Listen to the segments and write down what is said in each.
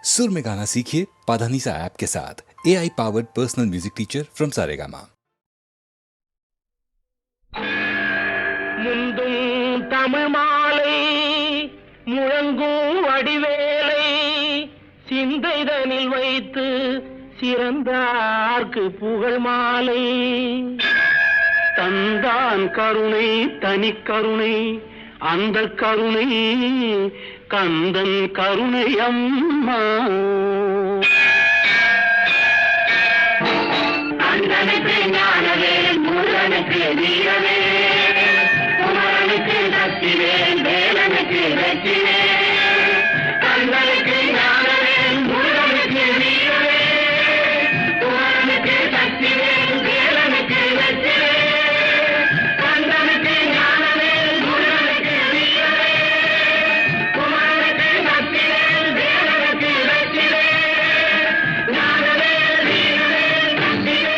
सुर में गाना सीखिए पाधानीसा ऐप के साथ। AI powered personal music teacher from Saregama. முந்தும் தமிழ் மாலை முழங்கும் வடிவேலை சிந்தைதனில் வைத்து சிறந்தார்க்கு புகழ் மாலை தந்தான் கருணை தனி கருணை அந்த கருணை கந்தன் கருணை அம்மா அந்தனுக்கு ஞானவே முருகனுக்கு வீரவே குமரனுக்கு சக்திவேல் வேலனுக்கு வெற்றிவே கந்தனுக்கு ஞானவே முருகனுக்கு வீரவே குமரனுக்கு சக்திவேல் வேலனுக்கு வெற்றிவே கந்தனுக்கு ஞானவே முருகனுக்கு வீரவே குமரனுக்கு சக்திவேல் வேலனுக்கு வெற்றிவே ஞானவே வீரவே சக்திவேல்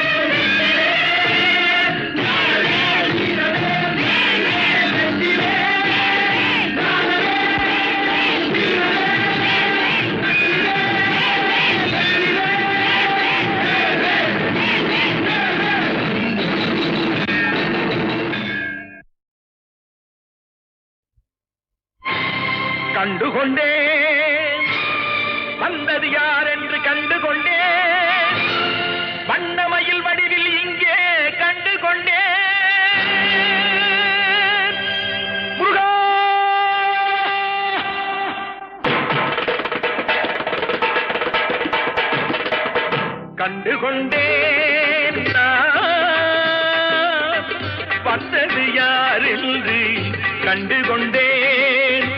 கண்டுகொண்டேன் வந்தது யார் என்று கண்டுகொண்டேன் வண்ணமயில் வடிவில் இங்கே கண்டுகொண்டேன் முருகா கண்டுகொண்டேன் நான் வந்தது யார் என்று கண்டுகொண்டேன்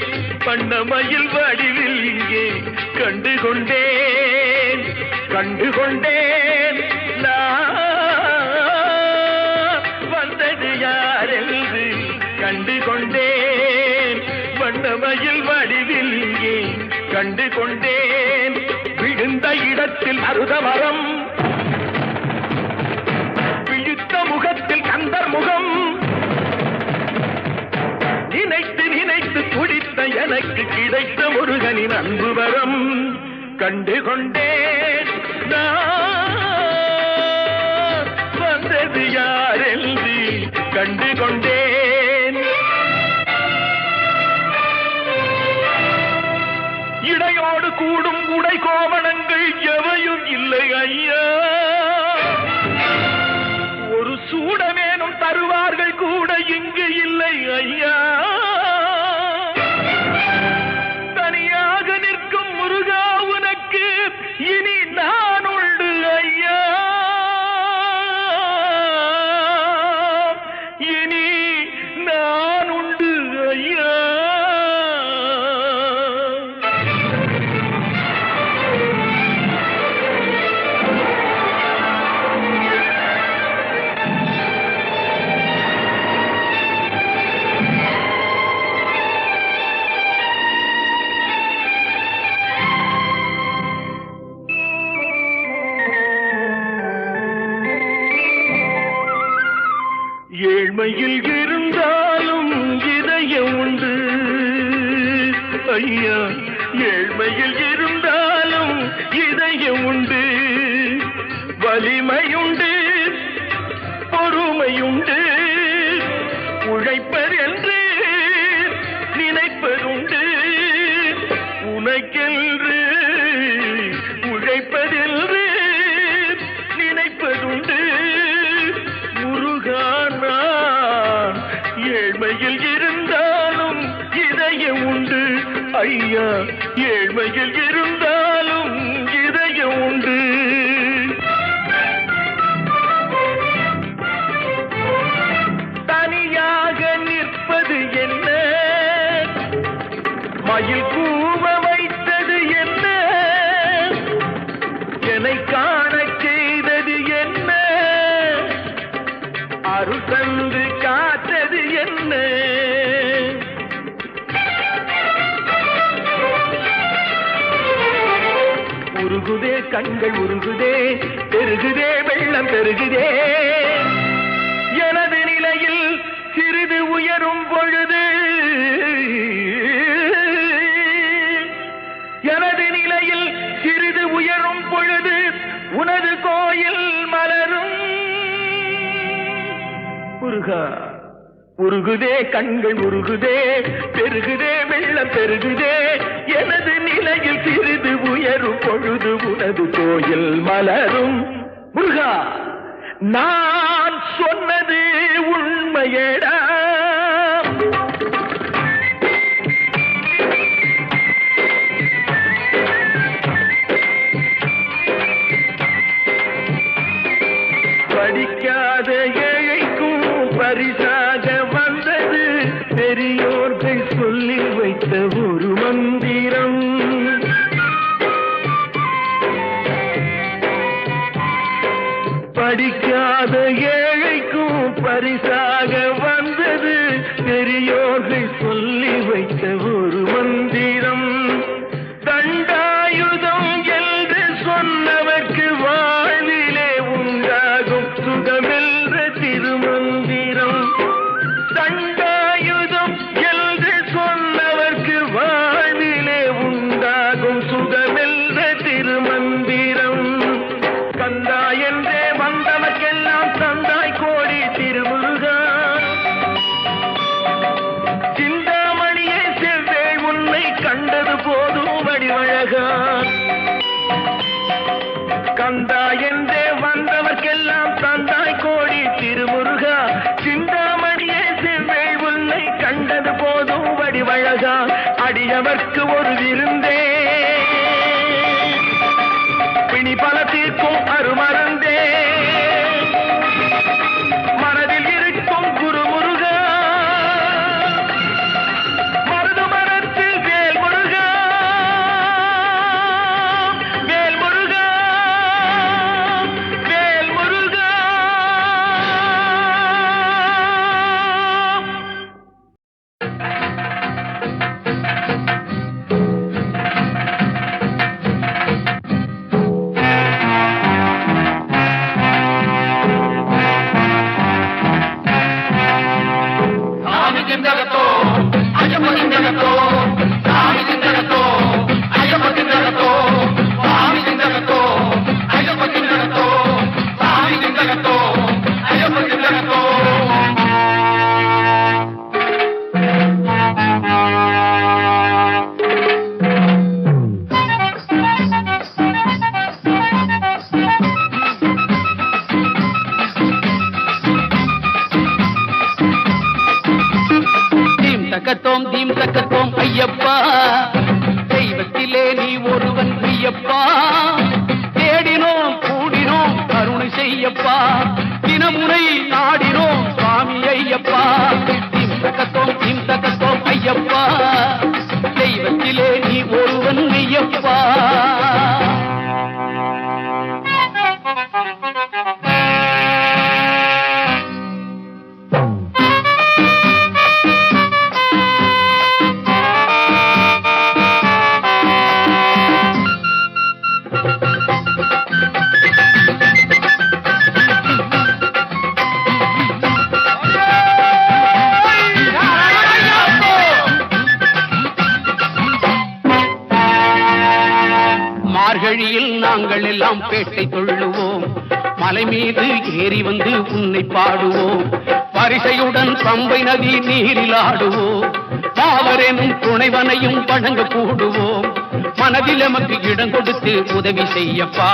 வண்ணமயில் வடிவில் இங்கே கண்டுகொண்டேன் கண்டுகொண்டேன் நான் வந்தது யார் என்று கண்டுகொண்டேன் வண்ணமயில் வடிவில் இங்கே கண்டுகொண்டேன் விழுந்த இடத்தில் அருதமரம் விழித்த முகத்தில் கந்தர் முகம் நினைத்து நினைத்து துடித்த எனக்கு கிடைத்த முருகனின் அன்பு வரம் கண்டுகொண்டேன் நான் வந்தது யார் என்று கண்டுகொண்டேன் இடையோடு கூடும் உடை கோவணங்கள் எவையும் இல்லை ஐயா ஒரு சூடமேனும் தருவார்கள் கூட இங்கு இல்லை ஐயா தனியாக நிற்கும் முருகா உனக்கு இனி நான் உண்டு ஐயா இனி நான் உண்டு ஐயா ஏழ்மையில் இருந்தாலும் இதயம் உண்டு ஐயா ஏழ்மையில் இருந்தாலும் இதயம் உண்டு வலிமையுண்டு பொறுமையுண்டு உழைப்பதென்று நினைப்பதுண்டு உனக்கென்று உழைப்பதென்று நினைப்பதுண்டு ஏழ்மையில் இருந்தாலும் இதயம் உண்டு ஐயா ஏழ்மையில் இருந்தாலும் இதயம் உண்டு தனியாக நிற்பது என்ன மயில் கூவ வைத்தது என்ன என்னை காணச் செய்தது என்ன அருள் தந்து காத்தது என்ன உருகுதே கண்கள் உருகுதே பெருகுதே வெள்ளம் பெருகுதே எனது நிலையில் சிறிது உயரும் பொழுது எனது நிலையில் உனது கோயில் மலரும் முருகா உருகுதே கண்கள் உருகுதே பெருகுதே வெள்ளம் பெருகுதே எனது நிலையில் சிறிது உயரும் பொழுது உனது கோயில் மலரும் முருகா நான் சொன்னது உண்மையடா படிக்காத ஏழைக்கும் பரிசாக வந்தது பெரியோர்கள் சொல்லி வைத்த ஒரு மந்திரம் படிக்காத ஏழைக்கும் பரிசாக வந்தது பெரியோர்கள் சொல்லி வைத்த ஒரு மந்திரம் தண்டாயுதம் என்று சொன்னவர்க்கு வாழ்விலே உண்டாகும் சுகமென்ற திருமந்திரம் தண்டாயுதம் என்று சொன்னவர்க்கு வாழ்விலே உண்டாகும் சுகமென்ற திருமந்திரம் கந்தா என்றே வந்தவர்க்கெல்லாம் தந்தாய் கோடி திருமுருகா சிந்தாமணியே செவ்வே உன்னை கண்டது போதும் வடிவழகா கந்தா என்றே வந்தவர்க்கெல்லாம் தந்தாய் கோடி திருமுருகா சிந்தாமணியே செவ்வே உன்னை கண்டது போதும் வடிவழகா அடியவர்க்கு ஒரு விருந்தே பிணி பல தீர்க்கும் அருமருந்தே மனதில் இருக்கும் குருமுருகா மருது மரத்தில் வேல்முருகா வேல்முருகா வேல்முருகா தீம் தக்கத்தோம் ஐயப்பா தெய்வத்திலே நீ ஒருவன் ஐயப்பா தேடினோம் கூடினோம் கருணை செய்யப்பா தினமுனை நாடினோம் சுவாமி ஐயப்பா தீம் தக்கத்தோம் ஐயப்பா தெய்வத்திலே நீ ஒருவன் ஐயப்பா மார்கழியில் நாங்கள் எல்லாம் பேட்டை தொழுவோம் மலை மீது ஏறி வந்து உன்னை பாடுவோம் பரிசையுடன் பம்பை நதி நீரில் ஆடுவோம் பாவரெனும் துணைவனையும் வணங்க கூடுவோம் மனதில் எமக்கு இடம் கொடுத்து உதவி செய்யப்பா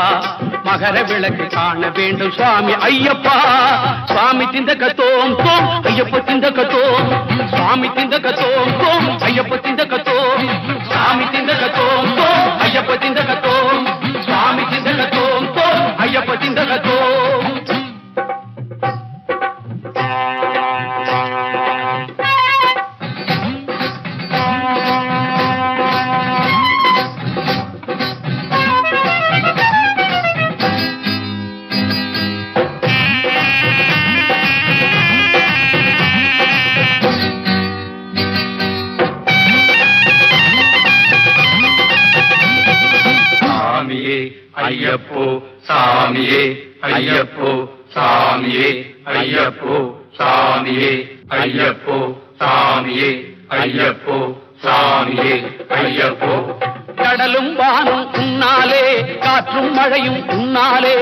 மகர விளக்கு காண வேண்டும் சுவாமி ஐயப்பா சுவாமி திந்தகத்தோம் தோம் ஐயப்ப திந்தகத்தோம் சுவாமி திந்தகத்தோம் தோம் ஐயப்ப திந்தகத்தோம் சுவாமி திந்தகத்தோம் தோம் ஐயப்ப திந்தகத்தோம் சுவாமி திந்தகத்தோம் தோம் ஐயப்ப திந்தகத்தோம் ஐயப்போ சாமியே ஐயப்போ சாமியே ஐயப்போ சாமியே ஐயப்போ சாமியே ஐயப்போ சாமியே ஐயப்போ கடலும் வானும் உன்னாலே காற்றும் மழையும் உன்னாலே,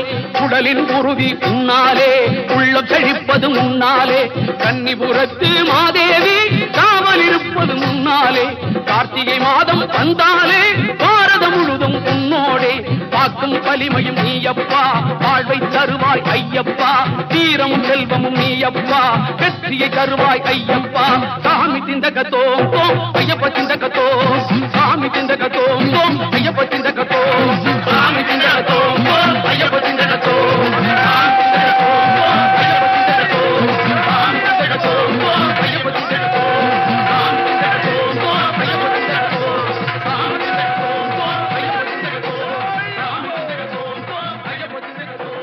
உடலின் உறுதி உன்னாலே, உள்ளம் செழிப்பது முன்னாலே, கன்னிபுரத்து மாதேவி காவல் இருப்பது முன்னாலே, கார்த்திகை மாதம் வந்தாலே பாரதம் முழுதும் உன்னோடே, காக்கும் வலிமையும் நீயப்பா, வாழ்வை தருவாய் ஐயப்பா, தீரமும் செல்வமும் நீயப்பா, வெற்றியை தருவாய் ஐயப்பா. சாமி திந்தகத்தோம் தோம் ஐயப்ப திந்தகத்தோம், சாமி திந்தகத்தோம் தோம் ஐயப்ப திந்தகத்தோம், சாமி திந்தகத்தோம் தோம் ஐயப்ப திந்தகத்தோம், சாமி திந்தகத்தோம் தோம் ஐயப்ப திந்தகத்தோம், சாமி திந்தகத்தோம் தோம் ஐயப்ப திந்தகத்தோம், சாமி திந்தகத்தோம் தோம் ஐயப்ப திந்தகத்தோம், சாமி திந்தகத்தோம் தோம் ஐயப்ப திந்தகத்தோம், சாமி திந்தகத்தோம் தோம் ஐயப்ப திந்தகத்தோம்.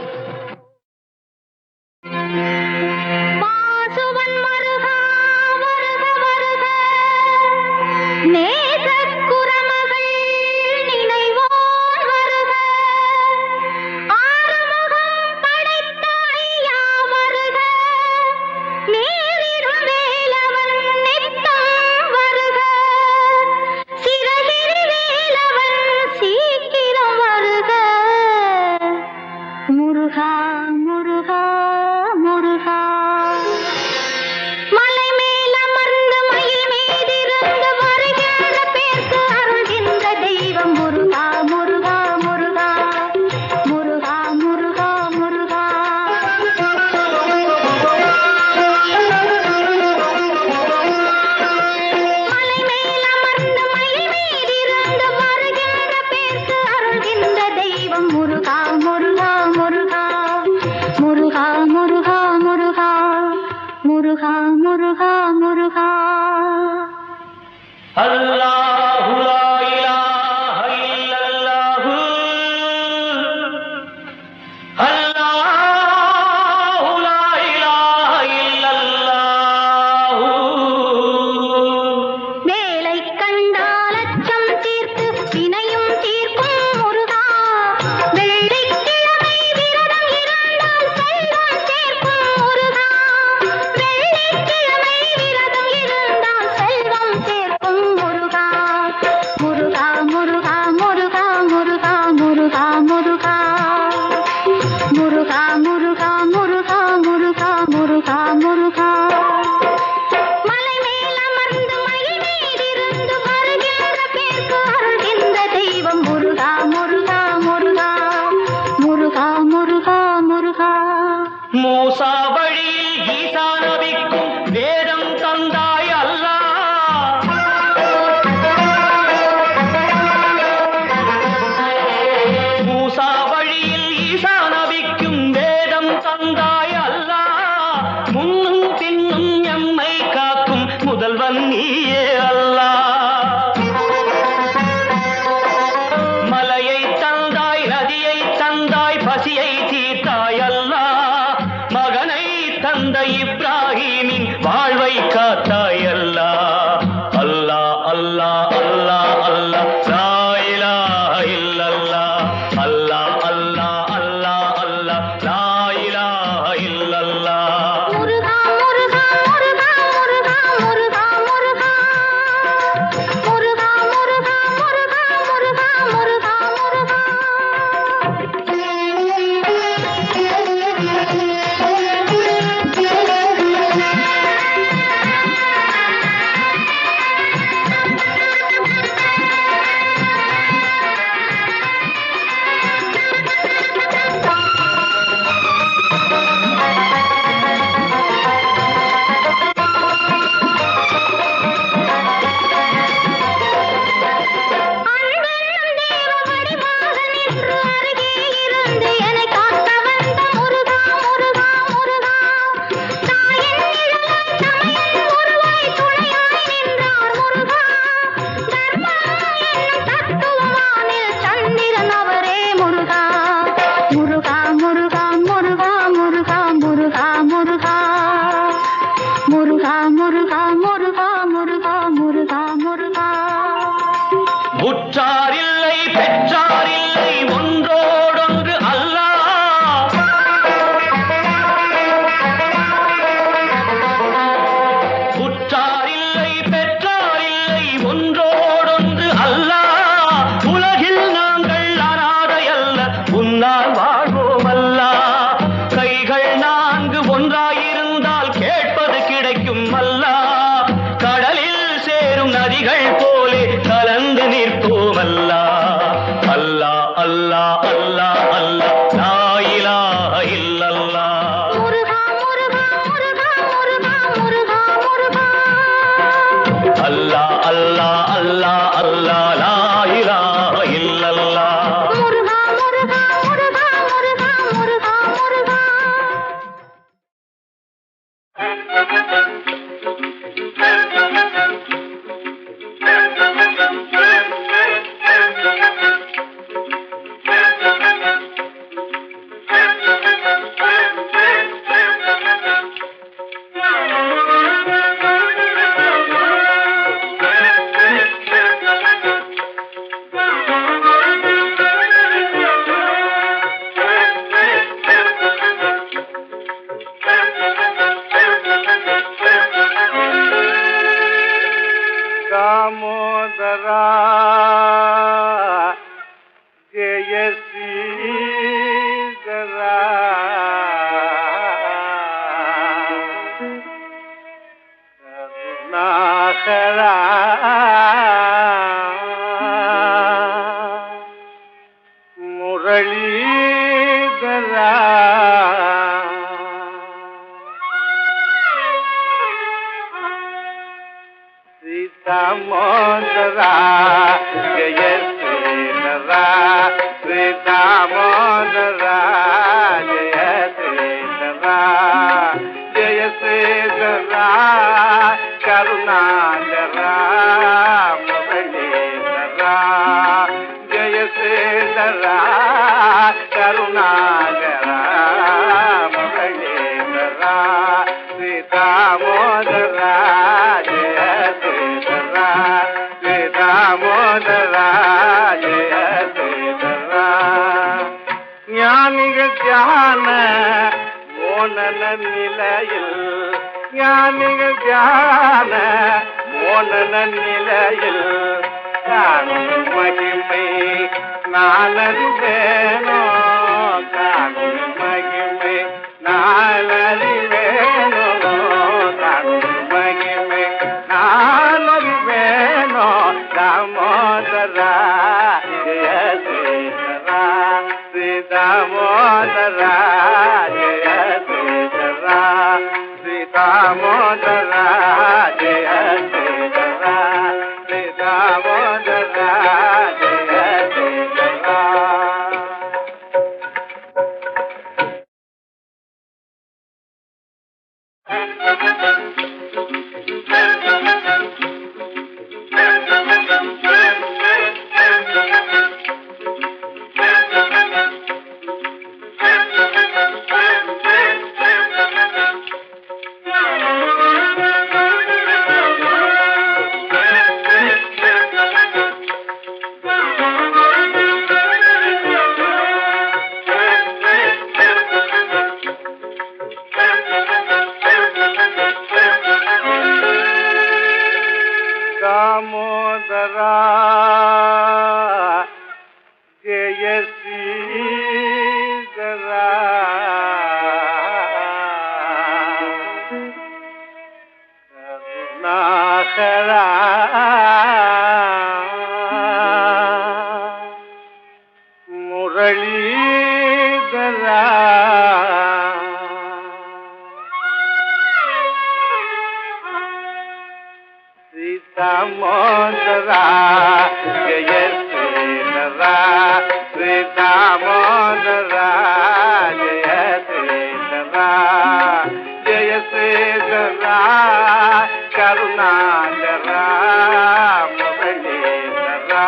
வாசுவன் மருகா வருக வருக, நேசக் குரமக அல்லா அல்லா அல்லா அல்லா லா இலாஹ இல்லல்லாஹ். முருகா முருகா முருகா முருகா முருகா முருகா அல்லா அல்லா அல்லா அல்லா லா இலாஹ இல்லல்லாஹ். முருகா முருகா முருகா முருகா முருகா முருகா दामोदरा जयसी दरा करुणाकरा मुरलीधरा दामोदरा जय श्रीधरा श्री दामोदरा जय श्रीधरा जय श्रीधरा करुणाकरा मुरलीधरा जय श्रीधरा करुणाकरा मुरलीधरा श्री दामोदरा जय श्रीधरा श्री दामोदरा जय श्रीधरा ஞானிகள் தியான மோனன நிலையில் ஞானிகள் தியான மோனன நிலையில் காணும் மகிமை நான் அறிவேனோ காணும் மகிமை நான் அறிவேனோ காணும் மகிமை நான் அறிவேனோ தாமோதரா ஜெய ஸ்ரீதரா ஸ்ரீ தாமோதரா ஜெய ஸ்ரீதரா ஸ்ரீ தாமோதரா ஜெய ஸ்ரீதரா ஸ்ரீ தாமோதரா ஜெய ஸ்ரீதரா दामोदरा जयसी दरा करुणाकरा मुरलीधरा दामोदरा जय श्रीधरा श्री दामोदरा जय श्रीधरा जय श्रीधरा करुणाकरा मुरलीधरा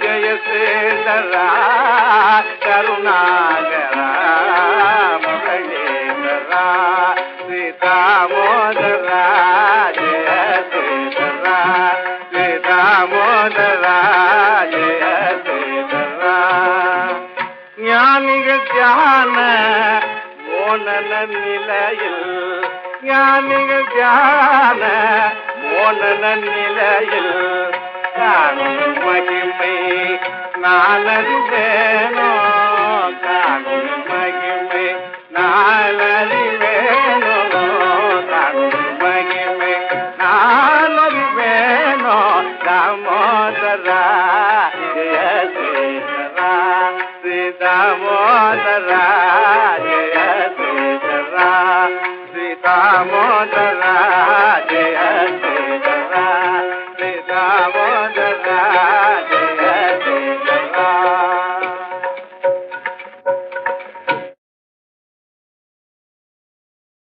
जय श्रीधरा करुणाकरा मुरलीधरा श्री दामोदरा जय श्रीधरा श्री दामोदरा जय श्रीधरा ஞானிகள் தியான மோனன நிலையில் ஞானிகள் தியான மோனன நிலையில் காணும் மகிமை நான் அறிவேனோ காணும் மகிமை நான் அறிவேனோ காணும் மகிமை நான் அறிவேனோ தாமோதரா ஜெய ஸ்ரீ दामोदरा जय श्री दामोदरा